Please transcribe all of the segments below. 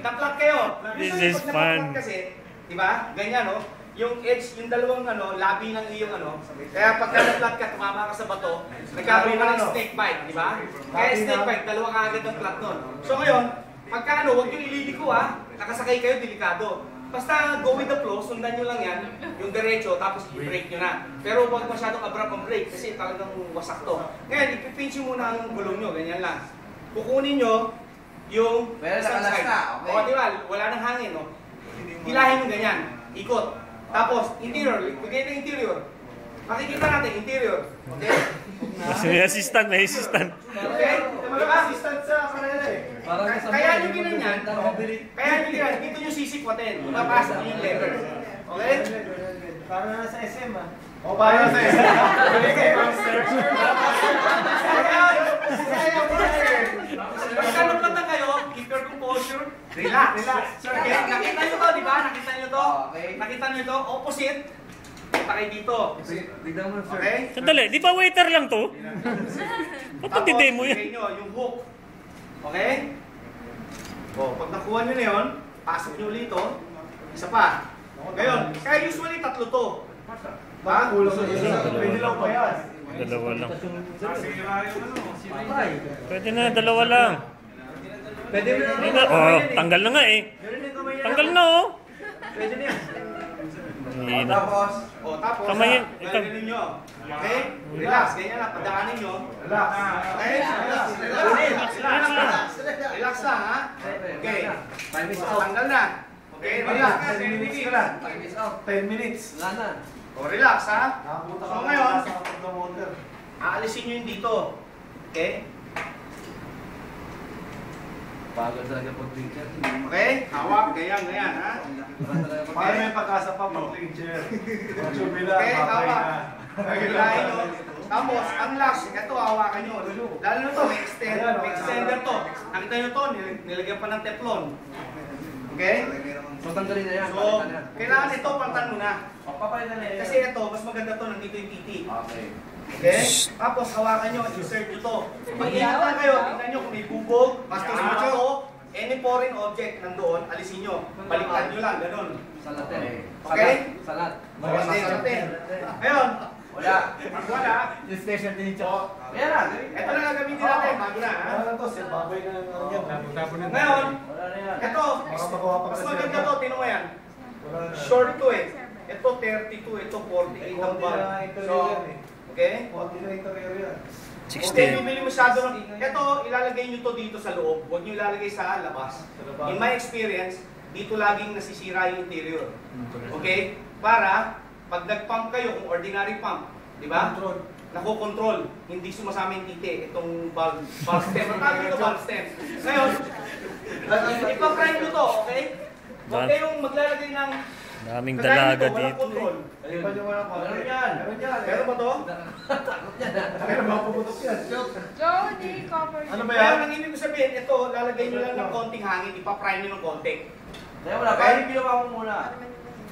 na-plug kayo. This is fun. Kasi, di ba? Ganyan, no? Yung edge, yung dalawang labi ng iyong Kaya pagka na-plug ka, tumama ka sa bato, nagkakaroon ka ng snake bite, di ba? Kaya snake bite, dalawa ka agad ang plug nun. So ngayon, pagka huwag yung ililiko nakasakay kayo, delikado. Basta go with the flow, sundan nyo lang yan, yung diretso, tapos i-brake nyo na. Pero huwag masyadong abrupt ang brake kasi talagang wasak to. Ngayon, ipipinch nyo muna ang gulong nyo, ganyan lang. Kukunin nyo yung isang side. O, di ba? Wala nang hangin, no? Hilahin nyo ganyan, ikot. Tapos, interior, bigay ng interior. Makikita natin, interior. Okay? May assistant, may assistant. Okay? Diba? Assistant sa kanila eh. Kaya nyo ginanyan, dito nyo sisikwatin. Mapasok nyo yung lever. Okay? Para na sa SM O, para na sa SM. Pagka naplatan kayo, keep your composure. Relax. Okay? Nakita nyo to, di ba? Nakita nyo to? Nakita nyo to? Opposite. Kita kayo dito. Okay? Sandali, di ba waiter lang to? Ba't nagdi-demo yan? Tapos, nyo yung hook. Okay? O, pag nakuha nyo na yun, pasok nyo ulit ito. Isa pa. Ngayon, kaya usually tatlo to. Ha? Pwede lang pa yan. Dalawa lang. Pwede na, dalawa lang. Pwede mo na. Oh, tanggal na nga eh. Tanggal na oh. Pwede na yan. Tapos, Kamay, gagalin nyo. Okay? Relax, ganyan lang, padaanin nyo. Relax. Okay? Relax lang, ha? Okay. Tanggal na. Okay, relax. 10 minutes ka lang. 10 minutes. Wala na. O, relax, ha? So ngayon, motor. aalisin nyo yung dito. Okay? Bagal talaga pag-teacher. Okay? Hawak, ganyan, ha? Para may pag-asa pa pag-teacher. Chubila, Okay, papay hawak. na. Hilahin nyo. Tapos, ang last, ito, hawakan nyo. Lalo na to, may extender to. Nakita nyo to, nilagyan pa ng teflon. Okay? So, tanggalin na yan. So, kailangan ito, pantan mo na. Papay na yan. Kasi ito, mas maganda to, nandito yung titi. Okay. Okay? Tapos, hawakan nyo, insert nyo to. Pag-ingatan kayo, tingnan nyo kung may bubog, bastos mo to, any foreign object nandoon, alisin nyo. Baliktad nyo lang, ganun. Salat yan. Okay? Salat. Ngayon, Wala. wala. Yung station din yung Ayan na. Ito na gagamitin natin, bago na, ha? Ano to? Baboy na yan. Ngayon, Wala na yan. ito, Baka makuha pa mas kasi maganda yan. to, tinong yan. Wala na. Short to eh. Ito 32, ito 48 ang bar. So, okay? Konti na interior yan. Okay, bibili masyado ng... Ito, ilalagay nyo to dito sa loob. Huwag nyo ilalagay sa labas. In my experience, dito laging nasisira yung interior. Okay? Para, pag nag-pump kayo, kung ordinary pump, di ba? Nako-control. Hindi sumasama yung titi. Itong valve stem. Ang tawag nito valve stem. Ngayon, ipa-prime nyo to, okay? Huwag kayong maglalagay ng... Daming kagaya dalaga nito, walang dito. control. Ayun pa yung walang konti. Meron yan. Meron yan. Meron ba to? Pero mapuputok yan. Jody, cover. Ano ba Kaya yan? ang ibig ko sabihin, ito, lalagay nyo lang ng konting hangin, ipa-prime nyo ng konti. Kaya wala. Paano yung ginawa mo muna?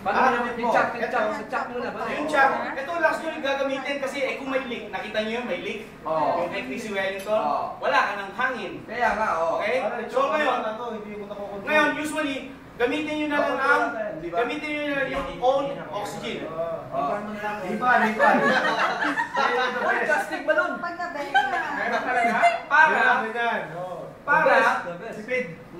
Paano Ah, ginamit mo? yung Check muna. Yung check, ito last nyo yung gagamitin kasi kung may leak, nakita nyo yun, may leak. Oo. Yung kay PC Wellington, Oo. wala ka ng hangin. Kaya nga, oo. Okay? So ngayon, usually, gamitin nyo na lang ang, gamitin nyo na lang yung own oxygen. Iba. Plastic ba nun? Paggabi. Meron talaga, para,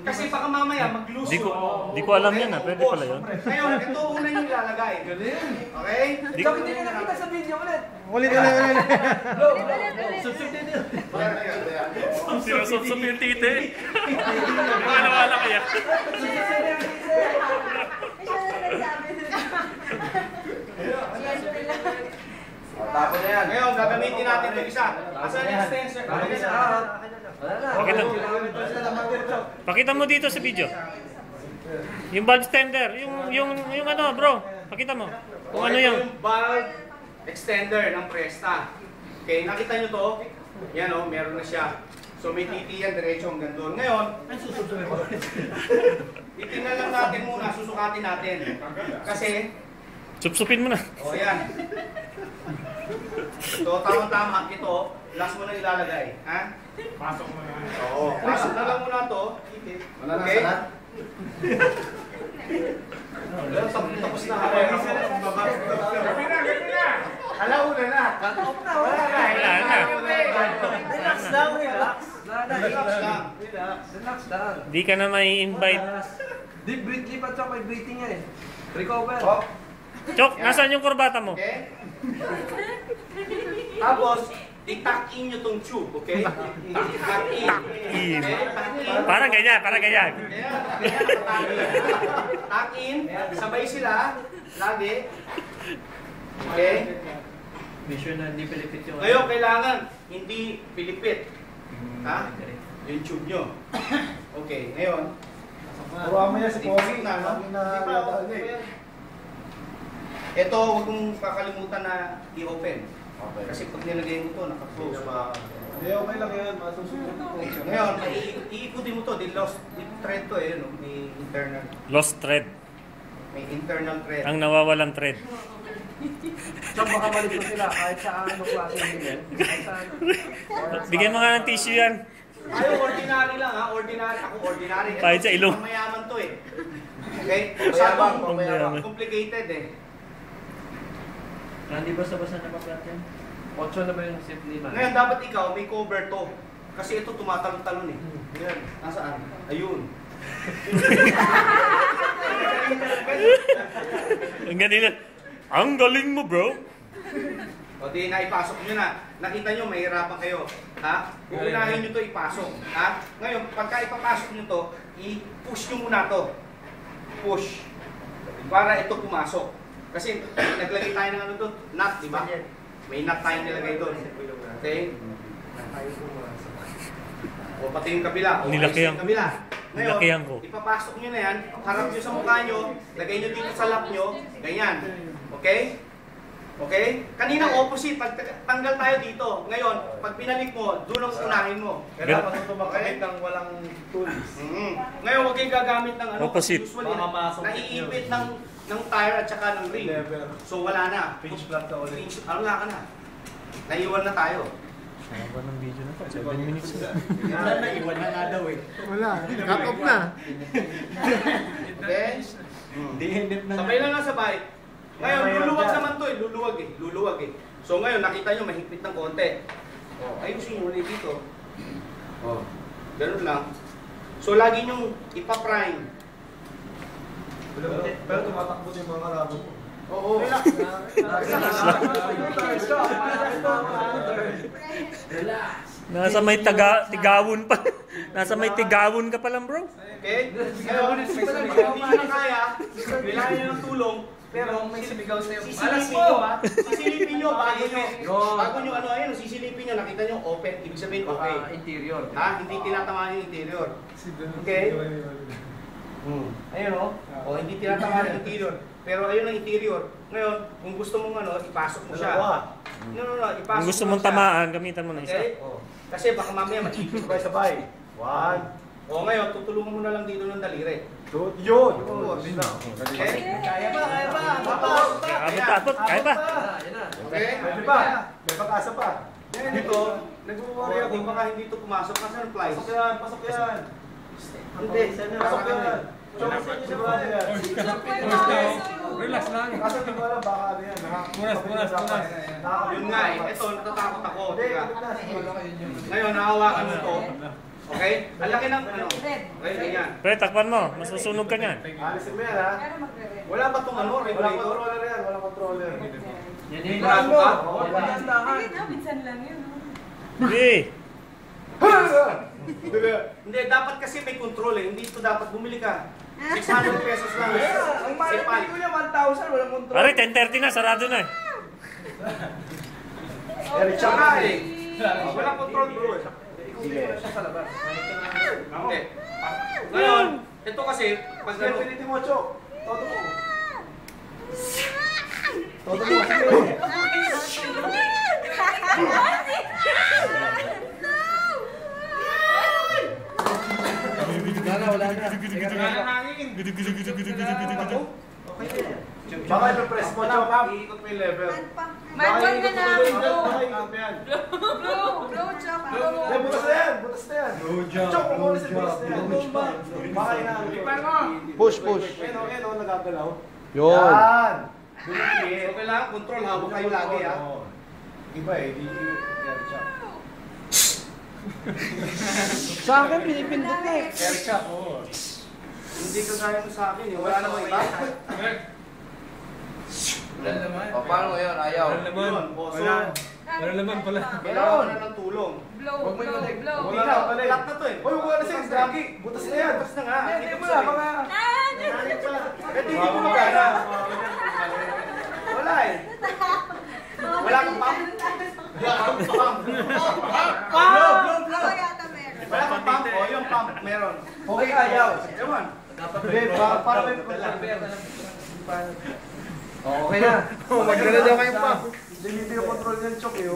kasi baka mamaya mag-lose Di ko alam yan pwede pala yun. Ngayon, ito una yung ilalagay. Okay? Ikaw hindi ka nakita sa video ulit. Ulit. Subscribe din. Sinusubsob yung titi. Wala kaya. Tapos na yan. Ngayon, gagamitin natin ito isa. Asan yung extensor? Wala na. Pakita mo dito sa video. Yung valve extender, yung ano bro, pakita mo. Kung ano Ito yung yung valve extender ng Presta. Okay, nakita nyo to? Yan o, meron na siya. So may titi yan, diretso hanggang doon. Ngayon, itingnan lang natin muna, susukatin natin. Kasi, supsupin mo na. o yan. Ito, tama-tama. Ito, last mo na ilalagay. Ha? Pasok mo na. Oo, pasok na lang muna to. Okay? Tapos na ako. Alauna na. Cut-off na, Wala na. Relax lang, relax. Relax lang. Relax lang. Di ka na may invite. Deep breath, lipat siya may breathing nga eh. Recover. Oh, Chok, nasaan yung kurbata mo? okay? Tapos, i-tuck in nyo tong tube, okay? Tuck in. In. Okay? Tuck in. Parang ganyan, parang ganyan. Tuck in. Sabay sila. Lagi. Okay? Be sure na hindi pilipit yung... Ngayon, kailangan hindi pilipit. Ha? Yung tube nyo. Okay, ngayon. Turuan mo yan si Pogi. Na, no? Ito, huwag mong kakalimutan na i-open. Okay. Kasi pag nilagay mo ito, naka-close. Hindi, okay lang yan. Masusunod ko. Ngayon, iikutin mo to. Di lost thread to eh. No? May internal. Lost thread. May internal thread. Ang nawawalang thread. So baka malito sila kahit sa ano klase ng ganyan. Kahit sa... Bigyan mo nga ng tissue yan. Ayaw, ordinary lang ha. Ordinary. Ako ordinary. Kahit sa ilong. Mayaman to eh. Okay? Mayaman, Masyadong mayaman. complicated eh. Hindi basta-basta na pa-flat yan? 8 na ba yung zip nila? Ngayon, dapat ikaw may cover to. Kasi ito tumatalon-talon eh. Yan. Nasaan? Ayun. Ang galing. Ang galing mo, bro. O di naipasok nyo na. Nakita nyo, mahirapan kayo. Ha? Uunahin nyo to ipasok. Ha? Ngayon, pagka ipapasok nyo to, i-push nyo muna to. Push. Para ito pumasok. Kasi naglagay tayo ng ano doon, nut, di ba? May nut tayo nilagay doon. Okay? O pati yung kabila. O Nilakihan. yung kabila. Ngayon, Nilakihan ko. ipapasok nyo na yan, harap nyo sa mukha nyo, lagay nyo dito sa lap nyo, ganyan. Okay? Okay? Kanina opposite, pag tanggal tayo dito. Ngayon, pag pinalik mo, doon ang unahin mo. Kailangan ito makamit ng walang tools. Ngayon, huwag kayong gagamit ng ano. Opposite. Usually, Mamapasok naiipit ng tire at saka ng ring. Lever. So, wala na. Pinch flat ka ulit. Wala ka na. Naiwan na tayo. Haba ng video na to. 7 minutes na. Naiwan na nga daw eh. Wala. Cut off na. Okay? Sabay lang nga sabay. Ngayon, luluwag naman to eh. Luluwag eh. Luluwag eh. So ngayon, nakita nyo, mahigpit ng konti. Oh, ayusin nyo ulit dito. Oh, ganun lang. So lagi nyo ipa-prime. Pero tumatakbo yung mga karabo mo. Oo. Relax Nasa may tigawon pa. Nasa may tigawon ka pa lang, bro. Okay? Ngayon, hindi nyo na kaya, kailangan nyo ng tulong, pero may sumigaw sa'yo. sisilipin nyo ha. Sisilipin nyo bago nyo ano ayun, sisilipin nyo, nakita nyo open, ibig sabihin okay. Interior. Ha? Hindi tinatamaan yung interior. Okay? Ayun o. O, hindi tinatamaan yung interior. Pero ayun ang interior. Ngayon, kung gusto mong ano, ipasok mo siya. No, ipasok Kung gusto mo mong siya. tamaan, gamitan mo na isa. Okay? Kasi baka mamaya mag-ipit. Sabay-sabay. One. O ngayon, tutulungan mo na lang dito ng daliri. Two. Yun. Okay? Kaya ba? Abot, kaya ba? Yan na. Okay? Pwede pa. May pag-asa pa. Dito, nag-worry ako baka hindi ito pumasok kasi ang plies. Pasok yan. Pasok yan. Hindi, Pasok yan. Sigurado yan. Relax lang. Kaso di ko alam baka ano yan. Punas. Yun nga eh, ito natatakot ako. Hindi, Diba? Ngayon, nahawakan mo to. Okay? Ang laki ng ano. Okay, ganyan. Pre, takpan mo. Masusunog ka niyan. Alisin mo yan ha. Wala ba itong ano, Walang regulator? controller yan. Walang controller. Yan Sigurado ka? Minsan lang yun. Hindi. Hindi, dapat kasi may control eh. Hindi ito dapat bumili ka. 600 pesos lang. Ang mahal Sipal. ko niya 1,000, walang control. Pare, 10:30 na. Sarado na eh. Tsaka eh. Walang control bro eh. Sige. Siya sa labas. Hindi. Ngayon, ito kasi, pag Sige, ano, pilitin mo, Chok. Todo mo. Todo mo. Sige. Wala na. Wala na hangin. okay. Baka i-press mo, Chok. Iikot mo yung lever. Manual na na. Baka iikot mo yan. Blow, chop, blow. Eh, butas na yan. Butas na yan. Chok, kumulis yung butas na yan. Baka inaano. Push. Ayun, nagagalaw. Yun. Yan. So kailangan control, hawak kayo lagi ha. Iba eh, di air chop. Sa akin, pinipindot na eh. Air chop, oo. Hindi ka gaya mo sa akin, wala namang iba. O, paano ngayon? Ayaw. Wala naman. Yun, boso. Wala naman pala. Kailangan na ng tulong. Blow, Huwag mo blow, ibalik. blow. Hindi na, flat na to eh. Uy, huwag na siya, Gagi. Butas na yan. Butas na nga. Hindi mo na, mga... Nanay pa. Eh, di ko magana. Wala eh. Wala kang pump. Wala kang pump. Blow yata meron. Wala kang pump. O, yung pump, meron. Okay, ayaw. Ewan. Hindi, para may control. O, okay na. Magdala daw kayong pa. Hindi yung control ng Chok eh.